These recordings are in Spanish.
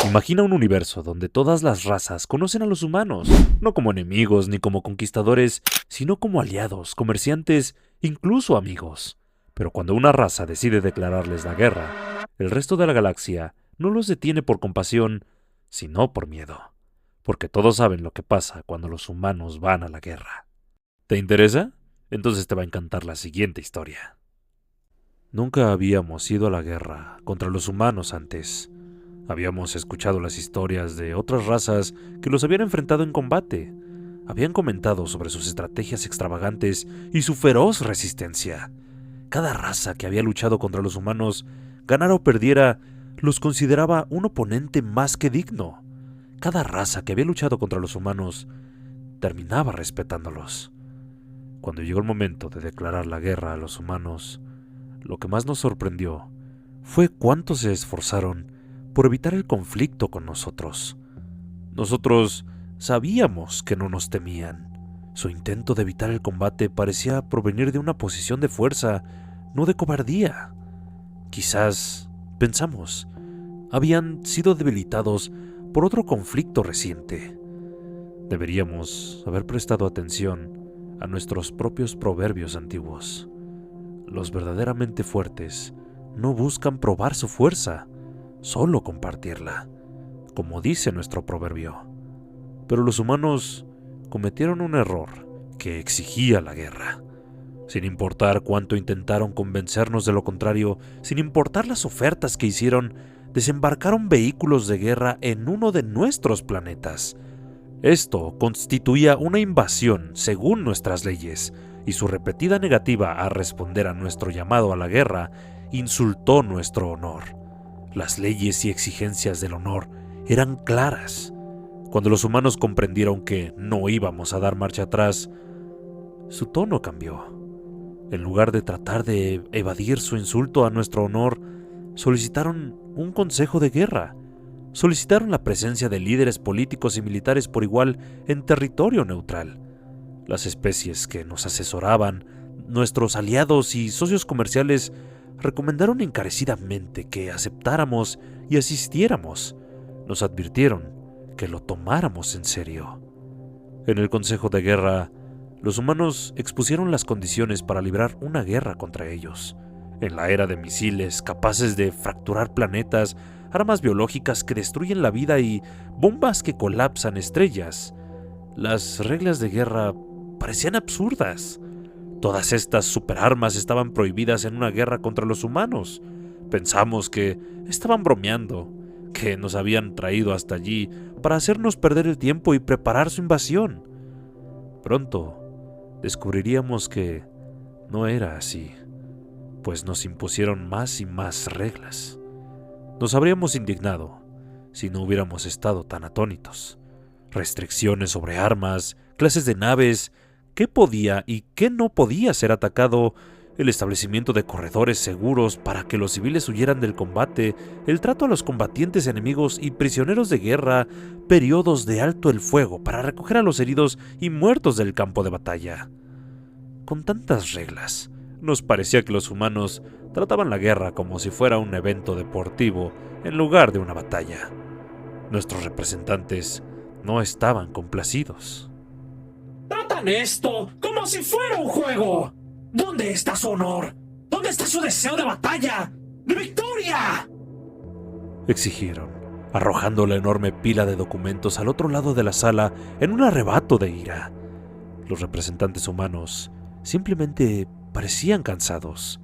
Imagina un universo donde todas las razas conocen a los humanos, no como enemigos ni como conquistadores, sino como aliados, comerciantes, incluso amigos. Pero cuando una raza decide declararles la guerra, el resto de la galaxia no los detiene por compasión, sino por miedo. Porque todos saben lo que pasa cuando los humanos van a la guerra. ¿Te interesa? Entonces te va a encantar la siguiente historia. Nunca habíamos ido a la guerra contra los humanos antes. Habíamos escuchado las historias de otras razas que los habían enfrentado en combate. Habían comentado sobre sus estrategias extravagantes y su feroz resistencia. Cada raza que había luchado contra los humanos, ganara o perdiera, los consideraba un oponente más que digno. Cada raza que había luchado contra los humanos terminaba respetándolos. Cuando llegó el momento de declarar la guerra a los humanos, lo que más nos sorprendió fue cuánto se esforzaron por evitar el conflicto con nosotros. Nosotros sabíamos que no nos temían. Su intento de evitar el combate parecía provenir de una posición de fuerza, no de cobardía. Quizás, pensamos, habían sido debilitados por otro conflicto reciente. Deberíamos haber prestado atención a nuestros propios proverbios antiguos. Los verdaderamente fuertes no buscan probar su fuerza, solo compartirla, como dice nuestro proverbio. Pero los humanos cometieron un error que exigía la guerra. Sin importar cuánto intentaron convencernos de lo contrario, sin importar las ofertas que hicieron, desembarcaron vehículos de guerra en uno de nuestros planetas. Esto constituía una invasión según nuestras leyes, y su repetida negativa a responder a nuestro llamado a la guerra insultó nuestro honor. Las leyes y exigencias del honor eran claras. Cuando los humanos comprendieron que no íbamos a dar marcha atrás, su tono cambió. En lugar de tratar de evadir su insulto a nuestro honor, solicitaron un consejo de guerra. Solicitaron la presencia de líderes políticos y militares por igual en territorio neutral. Las especies que nos asesoraban, nuestros aliados y socios comerciales, recomendaron encarecidamente que aceptáramos y asistiéramos. Nos advirtieron que lo tomáramos en serio. En el Consejo de Guerra, los humanos expusieron las condiciones para librar una guerra contra ellos. En la era de misiles capaces de fracturar planetas, armas biológicas que destruyen la vida y bombas que colapsan estrellas, las reglas de guerra parecían absurdas. Todas estas superarmas estaban prohibidas en una guerra contra los humanos. Pensamos que estaban bromeando, que nos habían traído hasta allí para hacernos perder el tiempo y preparar su invasión. Pronto descubriríamos que no era así, pues nos impusieron más y más reglas. Nos habríamos indignado si no hubiéramos estado tan atónitos. Restricciones sobre armas, clases de naves, qué podía y qué no podía ser atacado, el establecimiento de corredores seguros para que los civiles huyeran del combate, el trato a los combatientes enemigos y prisioneros de guerra, periodos de alto el fuego para recoger a los heridos y muertos del campo de batalla. Con tantas reglas, nos parecía que los humanos trataban la guerra como si fuera un evento deportivo en lugar de una batalla. Nuestros representantes no estaban complacidos. Tratan esto como si fuera un juego. ¿Dónde está su honor? ¿Dónde está su deseo de batalla? ¡De victoria!, exigieron, arrojando la enorme pila de documentos al otro lado de la sala en un arrebato de ira. Los representantes humanos simplemente parecían cansados.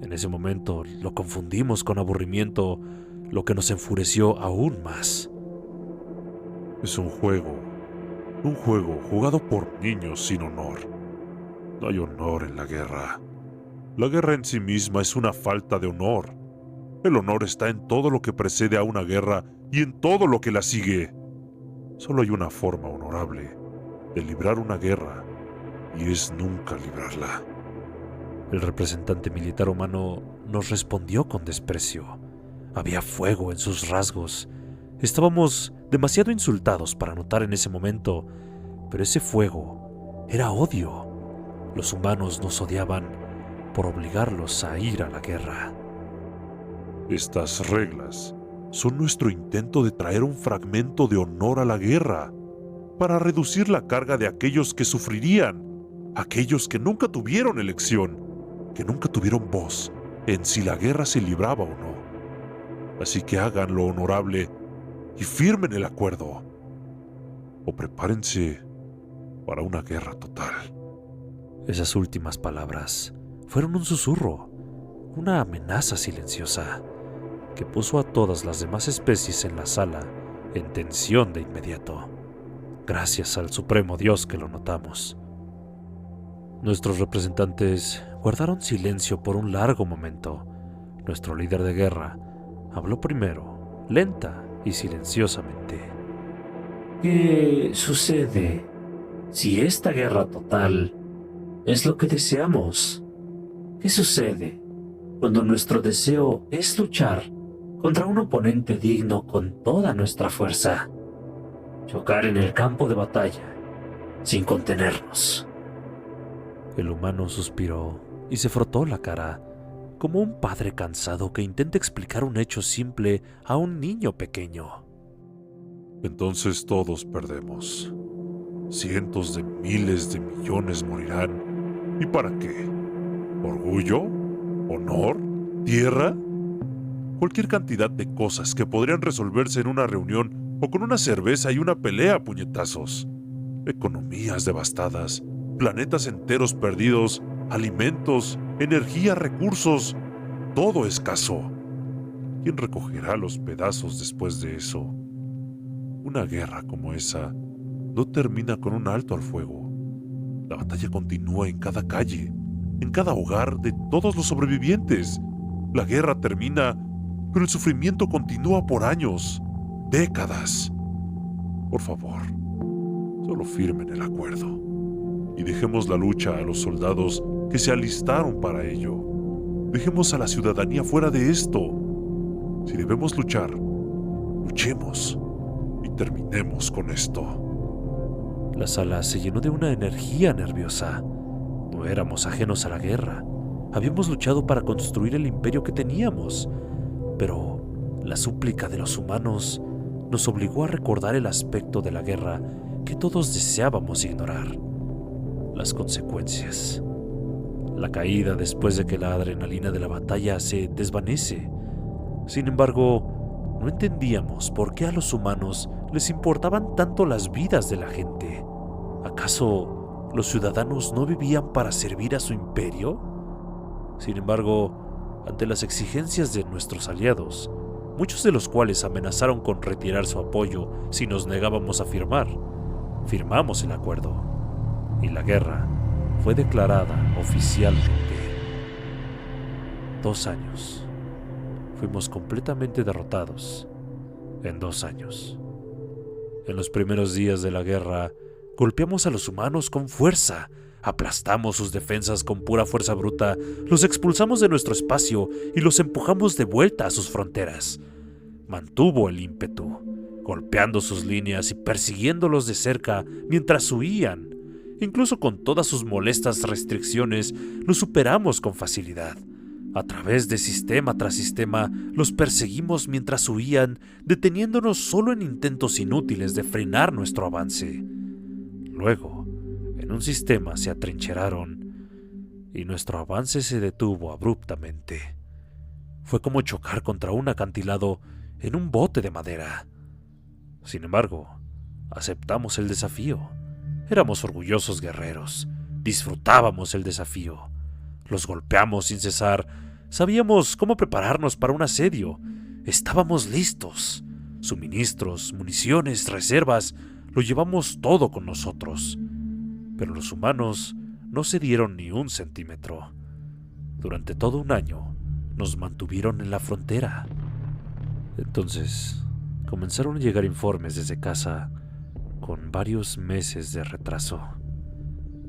En ese momento lo confundimos con aburrimiento, lo que nos enfureció aún más. Es un juego jugado por niños sin honor. No hay honor en la guerra. La guerra en sí misma es una falta de honor. El honor está en todo lo que precede a una guerra y en todo lo que la sigue. Solo hay una forma honorable de librar una guerra, y es nunca librarla. El representante militar humano nos respondió con desprecio. Había fuego en sus rasgos. Estábamos demasiado insultados para notar en ese momento, pero ese fuego era odio. Los humanos nos odiaban por obligarlos a ir a la guerra. Estas reglas son nuestro intento de traer un fragmento de honor a la guerra, para reducir la carga de aquellos que sufrirían, aquellos que nunca tuvieron elección, que nunca tuvieron voz en si la guerra se libraba o no. Así que hagan lo honorable y firmen el acuerdo, o prepárense para una guerra total. Esas últimas palabras fueron un susurro, una amenaza silenciosa, que puso a todas las demás especies en la sala en tensión de inmediato, gracias al Supremo Dios que lo notamos. Nuestros representantes guardaron silencio por un largo momento. Nuestro líder de guerra habló primero, lenta y silenciosamente. ¿Qué sucede si esta guerra total es lo que deseamos? ¿Qué sucede cuando nuestro deseo es luchar contra un oponente digno con toda nuestra fuerza? Chocar en el campo de batalla sin contenernos. El humano suspiró y se frotó la cara, como un padre cansado que intenta explicar un hecho simple a un niño pequeño. Entonces todos perdemos. Cientos de miles de millones morirán. ¿Y para qué? ¿Orgullo? ¿Honor? ¿Tierra? Cualquier cantidad de cosas que podrían resolverse en una reunión o con una cerveza y una pelea a puñetazos. Economías devastadas, planetas enteros perdidos, alimentos, energía, recursos, todo escaso. ¿Quién recogerá los pedazos después de eso? Una guerra como esa no termina con un alto al fuego. La batalla continúa en cada calle, en cada hogar de todos los sobrevivientes. La guerra termina, pero el sufrimiento continúa por años, décadas. Por favor, solo firmen el acuerdo y dejemos la lucha a los soldados que se alistaron para ello. Dejemos a la ciudadanía fuera de esto. Si debemos luchar, luchemos y terminemos con esto. La sala se llenó de una energía nerviosa. No éramos ajenos a la guerra. Habíamos luchado para construir el imperio que teníamos, pero la súplica de los humanos nos obligó a recordar el aspecto de la guerra que todos deseábamos ignorar: las consecuencias. La caída después de que la adrenalina de la batalla se desvanece. Sin embargo, no entendíamos por qué a los humanos les importaban tanto las vidas de la gente. ¿Acaso los ciudadanos no vivían para servir a su imperio? Sin embargo, ante las exigencias de nuestros aliados, muchos de los cuales amenazaron con retirar su apoyo si nos negábamos a firmar, firmamos el acuerdo, y la guerra fue declarada oficialmente. 2 años. Fuimos completamente derrotados en 2 años. En los primeros días de la guerra, golpeamos a los humanos con fuerza, aplastamos sus defensas con pura fuerza bruta, los expulsamos de nuestro espacio y los empujamos de vuelta a sus fronteras. Mantuvo el ímpetu, golpeando sus líneas y persiguiéndolos de cerca mientras huían. Incluso con todas sus molestas restricciones, los superamos con facilidad. A través de sistema tras sistema, los perseguimos mientras huían, deteniéndonos solo en intentos inútiles de frenar nuestro avance. Luego, en un sistema se atrincheraron y nuestro avance se detuvo abruptamente. Fue como chocar contra un acantilado en un bote de madera. Sin embargo, aceptamos el desafío. Éramos orgullosos guerreros, disfrutábamos el desafío. Los golpeamos sin cesar, sabíamos cómo prepararnos para un asedio, estábamos listos. Suministros, municiones, reservas, lo llevamos todo con nosotros. Pero los humanos no cedieron ni un centímetro. Durante todo un año nos mantuvieron en la frontera. Entonces comenzaron a llegar informes desde casa con varios meses de retraso.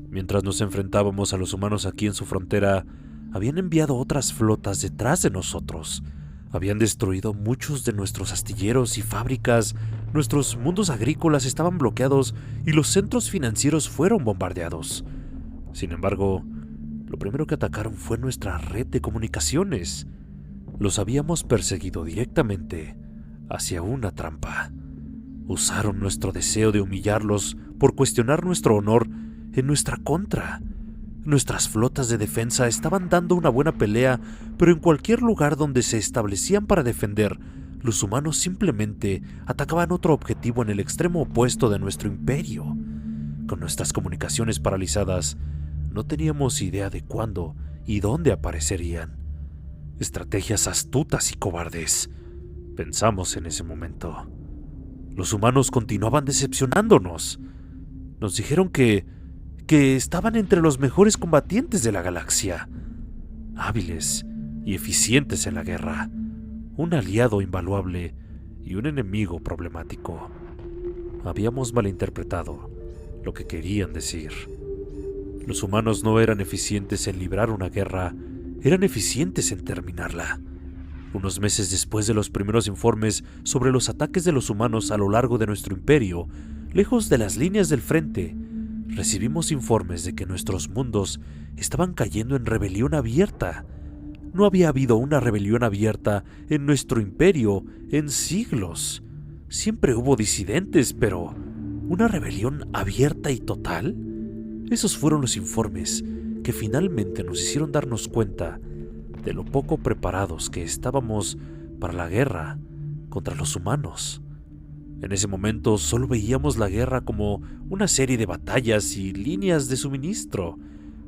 Mientras nos enfrentábamos a los humanos aquí en su frontera, habían enviado otras flotas detrás de nosotros. Habían destruido muchos de nuestros astilleros y fábricas, nuestros mundos agrícolas estaban bloqueados y los centros financieros fueron bombardeados. Sin embargo, lo primero que atacaron fue nuestra red de comunicaciones. Los habíamos perseguido directamente, hacia una trampa. Usaron nuestro deseo de humillarlos por cuestionar nuestro honor en nuestra contra. Nuestras flotas de defensa estaban dando una buena pelea, pero en cualquier lugar donde se establecían para defender, los humanos simplemente atacaban otro objetivo en el extremo opuesto de nuestro imperio. Con nuestras comunicaciones paralizadas, no teníamos idea de cuándo y dónde aparecerían. Estrategias astutas y cobardes, pensamos en ese momento. Los humanos continuaban decepcionándonos. Nos dijeron que estaban entre los mejores combatientes de la galaxia, hábiles y eficientes en la guerra, un aliado invaluable y un enemigo problemático. Habíamos malinterpretado lo que querían decir. Los humanos no eran eficientes en librar una guerra, eran eficientes en terminarla. Unos meses después de los primeros informes sobre los ataques de los humanos a lo largo de nuestro imperio, lejos de las líneas del frente, recibimos informes de que nuestros mundos estaban cayendo en rebelión abierta. No había habido una rebelión abierta en nuestro imperio en siglos. Siempre hubo disidentes, pero ¿una rebelión abierta y total? Esos fueron los informes que finalmente nos hicieron darnos cuenta de lo poco preparados que estábamos para la guerra contra los humanos. En ese momento solo veíamos la guerra como una serie de batallas y líneas de suministro.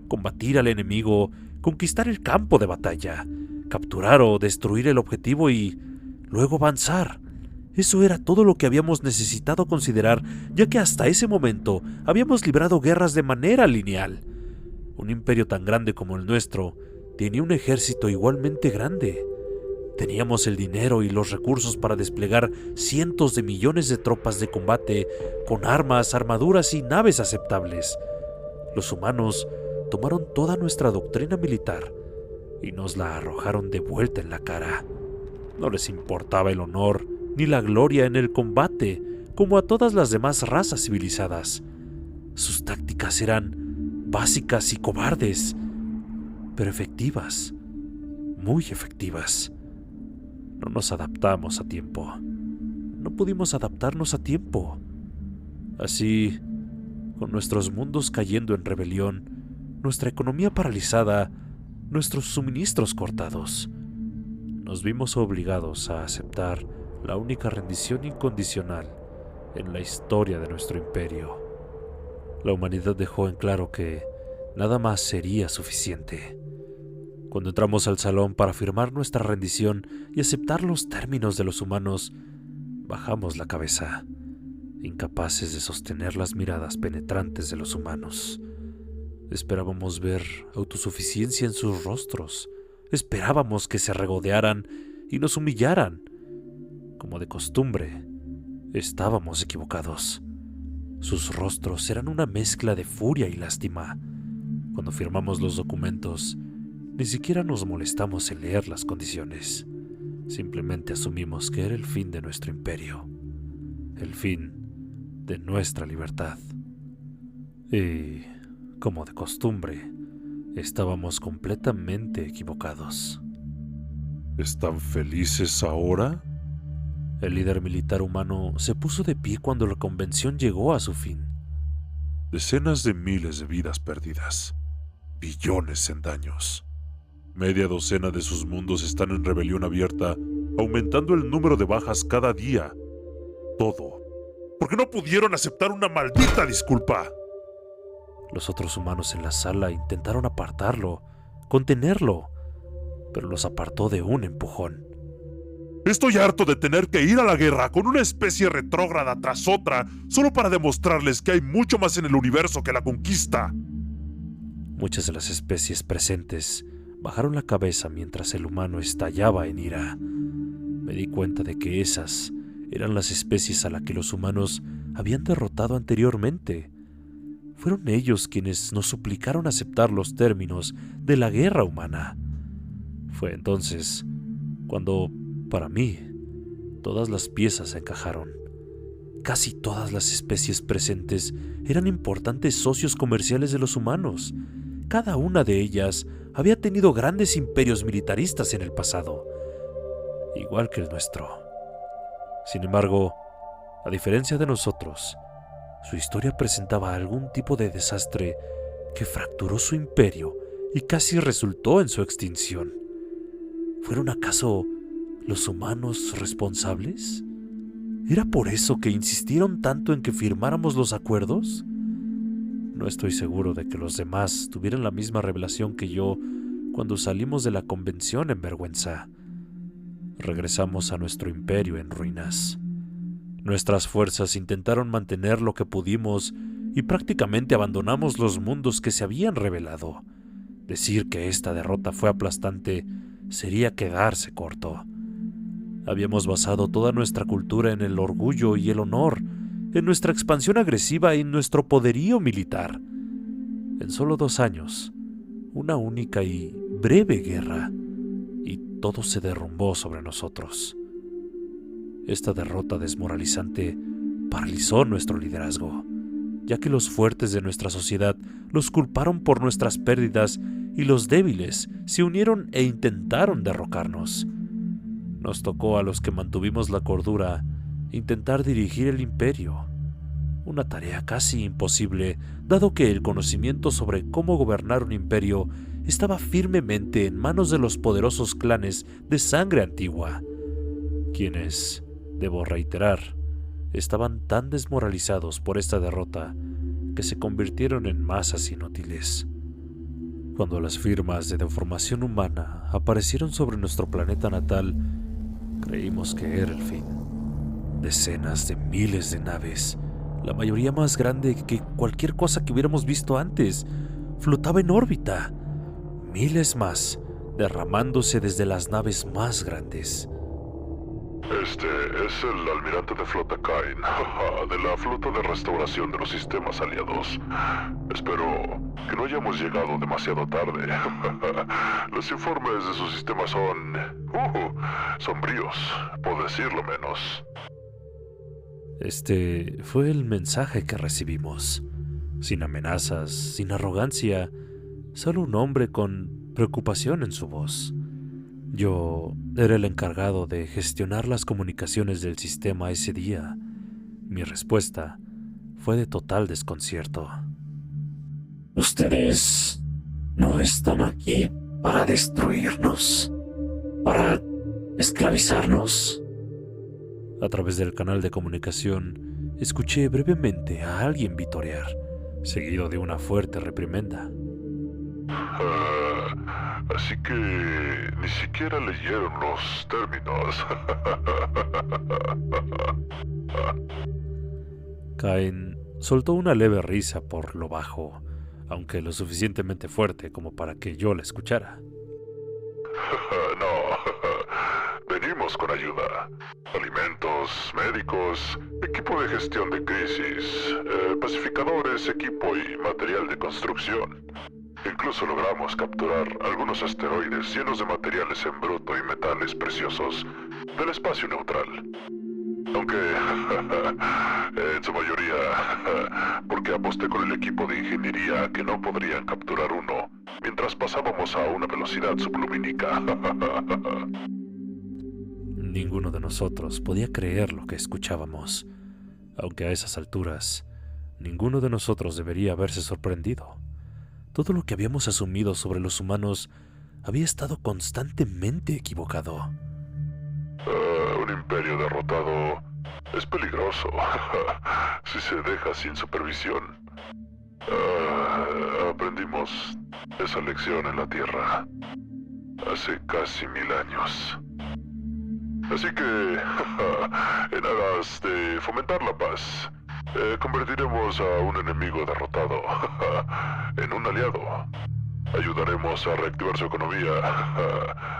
Combatir al enemigo, conquistar el campo de batalla, capturar o destruir el objetivo y luego avanzar. Eso era todo lo que habíamos necesitado considerar, ya que hasta ese momento habíamos librado guerras de manera lineal. Un imperio tan grande como el nuestro tenía un ejército igualmente grande. Teníamos el dinero y los recursos para desplegar cientos de millones de tropas de combate con armas, armaduras y naves aceptables. Los humanos tomaron toda nuestra doctrina militar y nos la arrojaron de vuelta en la cara. No les importaba el honor ni la gloria en el combate, como a todas las demás razas civilizadas. Sus tácticas eran básicas y cobardes, pero efectivas, muy efectivas. No nos adaptamos a tiempo. No pudimos adaptarnos a tiempo. Así, con nuestros mundos cayendo en rebelión, nuestra economía paralizada, nuestros suministros cortados, nos vimos obligados a aceptar la única rendición incondicional en la historia de nuestro imperio. La humanidad dejó en claro que nada más sería suficiente. Cuando entramos al salón para firmar nuestra rendición y aceptar los términos de los humanos, bajamos la cabeza, incapaces de sostener las miradas penetrantes de los humanos. Esperábamos ver autosuficiencia en sus rostros. Esperábamos que se regodearan y nos humillaran. Como de costumbre, estábamos equivocados. Sus rostros eran una mezcla de furia y lástima. Cuando firmamos los documentos, ni siquiera nos molestamos en leer las condiciones. Simplemente asumimos que era el fin de nuestro imperio, el fin de nuestra libertad. Y, como de costumbre, estábamos completamente equivocados. ¿Están felices ahora? El líder militar humano se puso de pie cuando la convención llegó a su fin. Decenas de miles de vidas perdidas, billones en daños. Media docena de sus mundos están en rebelión abierta, aumentando el número de bajas cada día. Todo porque no pudieron aceptar una maldita disculpa. Los otros humanos en la sala intentaron apartarlo, contenerlo, pero los apartó de un empujón. Estoy harto de tener que ir a la guerra con una especie retrógrada tras otra, solo para demostrarles que hay mucho más en el universo que la conquista. Muchas de las especies presentes bajaron la cabeza mientras el humano estallaba en ira. Me di cuenta de que esas eran las especies a las que los humanos habían derrotado anteriormente. Fueron ellos quienes nos suplicaron aceptar los términos de la guerra humana. Fue entonces cuando, para mí, todas las piezas encajaron. Casi todas las especies presentes eran importantes socios comerciales de los humanos. Cada una de ellas había tenido grandes imperios militaristas en el pasado, igual que el nuestro. Sin embargo, a diferencia de nosotros, su historia presentaba algún tipo de desastre que fracturó su imperio y casi resultó en su extinción. ¿Fueron acaso los humanos responsables? ¿Era por eso que insistieron tanto en que firmáramos los acuerdos? No estoy seguro de que los demás tuvieran la misma revelación que yo cuando salimos de la convención en vergüenza. Regresamos a nuestro imperio en ruinas. Nuestras fuerzas intentaron mantener lo que pudimos y prácticamente abandonamos los mundos que se habían revelado. Decir que esta derrota fue aplastante sería quedarse corto. Habíamos basado toda nuestra cultura en el orgullo y el honor, en nuestra expansión agresiva y en nuestro poderío militar. En solo 2 años, una única y breve guerra, y todo se derrumbó sobre nosotros. Esta derrota desmoralizante paralizó nuestro liderazgo, ya que los fuertes de nuestra sociedad los culparon por nuestras pérdidas y los débiles se unieron e intentaron derrocarnos. Nos tocó a los que mantuvimos la cordura intentar dirigir el imperio, una tarea casi imposible, dado que el conocimiento sobre cómo gobernar un imperio estaba firmemente en manos de los poderosos clanes de sangre antigua, quienes, debo reiterar, estaban tan desmoralizados por esta derrota que se convirtieron en masas inútiles. Cuando las firmas de deformación humana aparecieron sobre nuestro planeta natal, creímos que era el fin. Decenas de miles de naves, la mayoría más grande que cualquier cosa que hubiéramos visto antes, flotaba en órbita. Miles más, derramándose desde las naves más grandes. Este es el almirante de flota Kain, de la flota de restauración de los sistemas aliados. Espero que no hayamos llegado demasiado tarde. Los informes de su sistema son sombríos, por decirlo menos. Este fue el mensaje que recibimos. Sin amenazas, sin arrogancia, solo un hombre con preocupación en su voz. Yo era el encargado de gestionar las comunicaciones del sistema ese día. Mi respuesta fue de total desconcierto. Ustedes no están aquí para destruirnos, para esclavizarnos. A través del canal de comunicación, escuché brevemente a alguien vitorear, seguido de una fuerte reprimenda. Así que ni siquiera leyeron los términos. Kain soltó una leve risa por lo bajo, aunque lo suficientemente fuerte como para que yo la escuchara. No, venimos con ayuda. Alimentos, médicos, equipo de gestión de crisis, pacificadores, equipo y material de construcción. Incluso logramos capturar algunos asteroides llenos de materiales en bruto y metales preciosos del espacio neutral. Aunque, en su mayoría, porque aposté con el equipo de ingeniería que no podrían capturar uno mientras pasábamos a una velocidad sublumínica. Ninguno de nosotros podía creer lo que escuchábamos, aunque a esas alturas, ninguno de nosotros debería haberse sorprendido. Todo lo que habíamos asumido sobre los humanos había estado constantemente equivocado. Un imperio derrotado es peligroso si se deja sin supervisión. Aprendimos esa lección en la Tierra hace casi 1000 años. Así que, en aras de fomentar la paz, convertiremos a un enemigo derrotado en un aliado. Ayudaremos a reactivar su economía,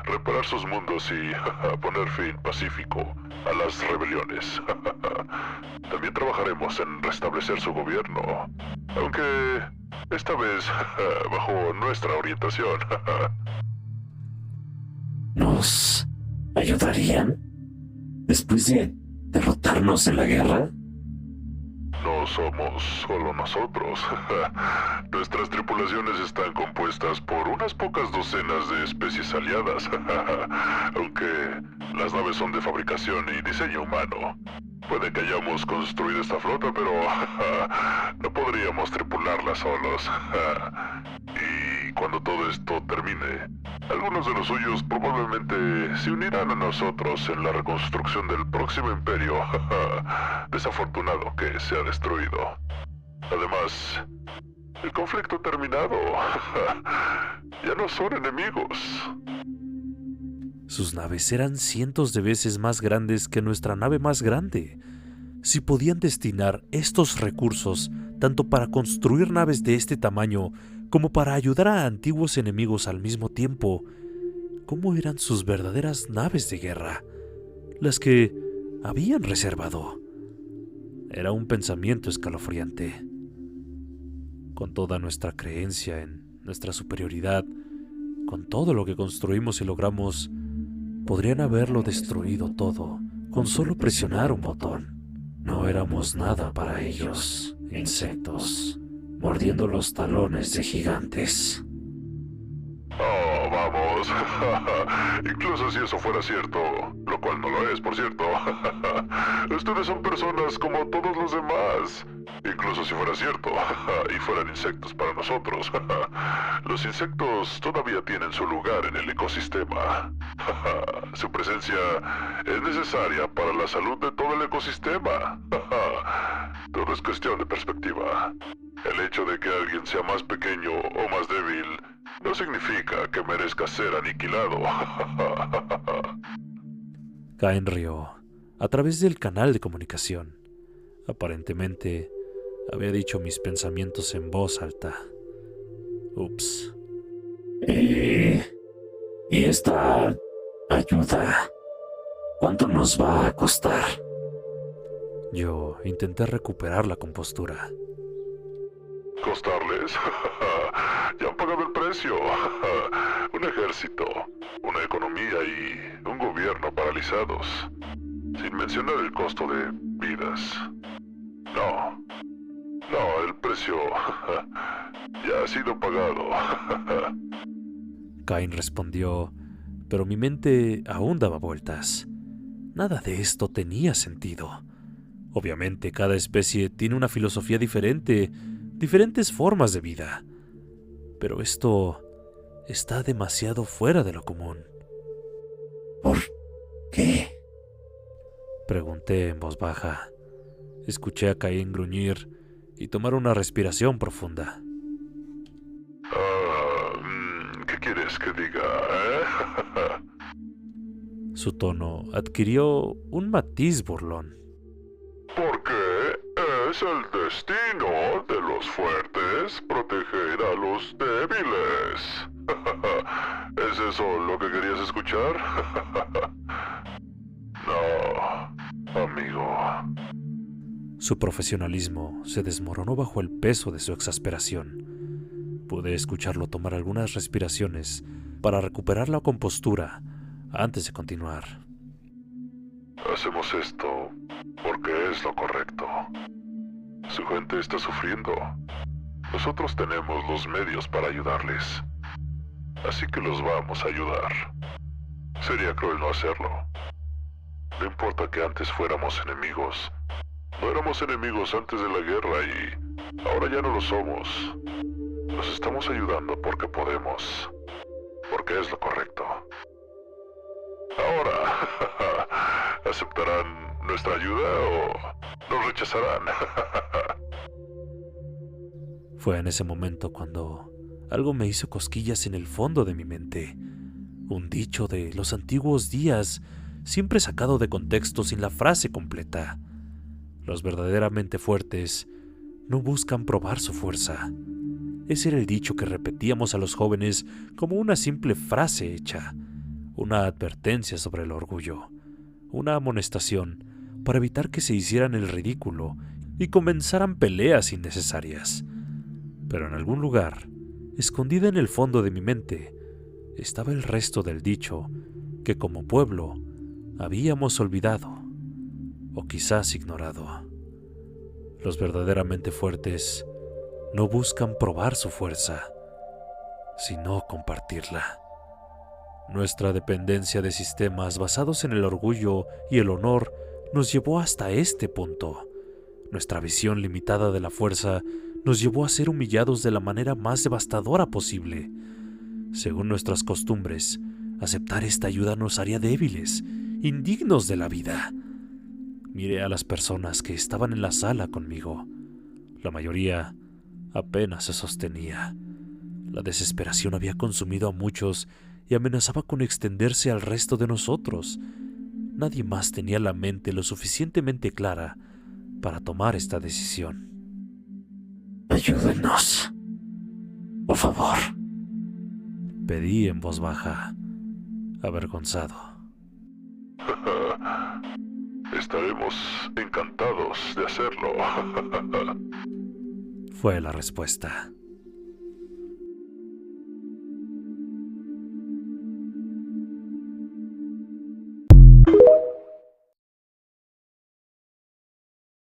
reparar sus mundos y poner fin pacífico a las rebeliones. También trabajaremos en restablecer su gobierno, aunque esta vez bajo nuestra orientación. ¿Nos ayudarían después de derrotarnos en la guerra? No somos solo nosotros. Nuestras tripulaciones están compuestas por unas pocas docenas de especies aliadas. Aunque las naves son de fabricación y diseño humano. Puede que hayamos construido esta flota, pero no podríamos tripularla solos. Y cuando todo esto termine, algunos de los suyos probablemente se unirán a nosotros en la reconstrucción del próximo imperio desafortunado que se ha destruido. Además, el conflicto ha terminado. Ya no son enemigos. Sus naves eran cientos de veces más grandes que nuestra nave más grande. Si podían destinar estos recursos tanto para construir naves de este tamaño como para ayudar a antiguos enemigos al mismo tiempo, ¿cómo eran sus verdaderas naves de guerra? Las que habían reservado. Era un pensamiento escalofriante. Con toda nuestra creencia en nuestra superioridad, con todo lo que construimos y logramos, podrían haberlo destruido todo con solo presionar un botón. No éramos nada para ellos, insectos, mordiendo los talones de gigantes. Oh, vamos. Incluso si eso fuera cierto, lo cual no lo es, por cierto. Ustedes son personas como todos los demás. Incluso si fuera cierto y fueran insectos para nosotros. Los insectos todavía tienen su lugar en el ecosistema. Su presencia es necesaria para la salud de todo el ecosistema. Todo es cuestión de perspectiva. El hecho de que alguien sea más pequeño o más débil no significa que merezca ser aniquilado. Cain rió a través del canal de comunicación. Aparentemente, había dicho mis pensamientos en voz alta. Ups. ¿Y esta ayuda? ¿Cuánto nos va a costar? Yo intenté recuperar la compostura. ¿Costarles? Ya han pagado el precio. Un ejército, una economía y un gobierno paralizados. Sin mencionar el costo de vidas. No, el precio ya ha sido pagado. Cain respondió, pero mi mente aún daba vueltas. Nada de esto tenía sentido. Obviamente cada especie tiene una filosofía diferente, diferentes formas de vida. Pero esto está demasiado fuera de lo común. ¿Por qué? Pregunté en voz baja. Escuché a Cain gruñir y tomar una respiración profunda. ¿Qué quieres que diga, Su tono adquirió un matiz burlón. Porque es el destino de los fuertes proteger a los débiles. ¿Es eso lo que querías escuchar? No, amigo. Su profesionalismo se desmoronó bajo el peso de su exasperación. Pude escucharlo tomar algunas respiraciones para recuperar la compostura antes de continuar. Hacemos esto porque es lo correcto. Su gente está sufriendo. Nosotros tenemos los medios para ayudarles. Así que los vamos a ayudar. Sería cruel no hacerlo. No importa que antes fuéramos enemigos. No éramos enemigos antes de la guerra y ahora ya no lo somos. Nos estamos ayudando porque podemos. Porque es lo correcto. Ahora, ¿aceptarán nuestra ayuda o nos rechazarán? Fue en ese momento cuando algo me hizo cosquillas en el fondo de mi mente. Un dicho de los antiguos días, siempre sacado de contexto sin la frase completa. Los verdaderamente fuertes no buscan probar su fuerza. Ese era el dicho que repetíamos a los jóvenes como una simple frase hecha, una advertencia sobre el orgullo, una amonestación para evitar que se hicieran el ridículo y comenzaran peleas innecesarias. Pero en algún lugar, escondida en el fondo de mi mente, estaba el resto del dicho que como pueblo habíamos olvidado o quizás ignorado. Los verdaderamente fuertes no buscan probar su fuerza, sino compartirla. Nuestra dependencia de sistemas basados en el orgullo y el honor nos llevó hasta este punto. Nuestra visión limitada de la fuerza nos llevó a ser humillados de la manera más devastadora posible. Según nuestras costumbres, aceptar esta ayuda nos haría débiles, indignos de la vida. Miré a las personas que estaban en la sala conmigo. La mayoría apenas se sostenía. La desesperación había consumido a muchos y amenazaba con extenderse al resto de nosotros. Nadie más tenía la mente lo suficientemente clara para tomar esta decisión. Ayúdenos. Por favor. Pedí en voz baja, avergonzado. Estaremos encantados de hacerlo. Fue la respuesta.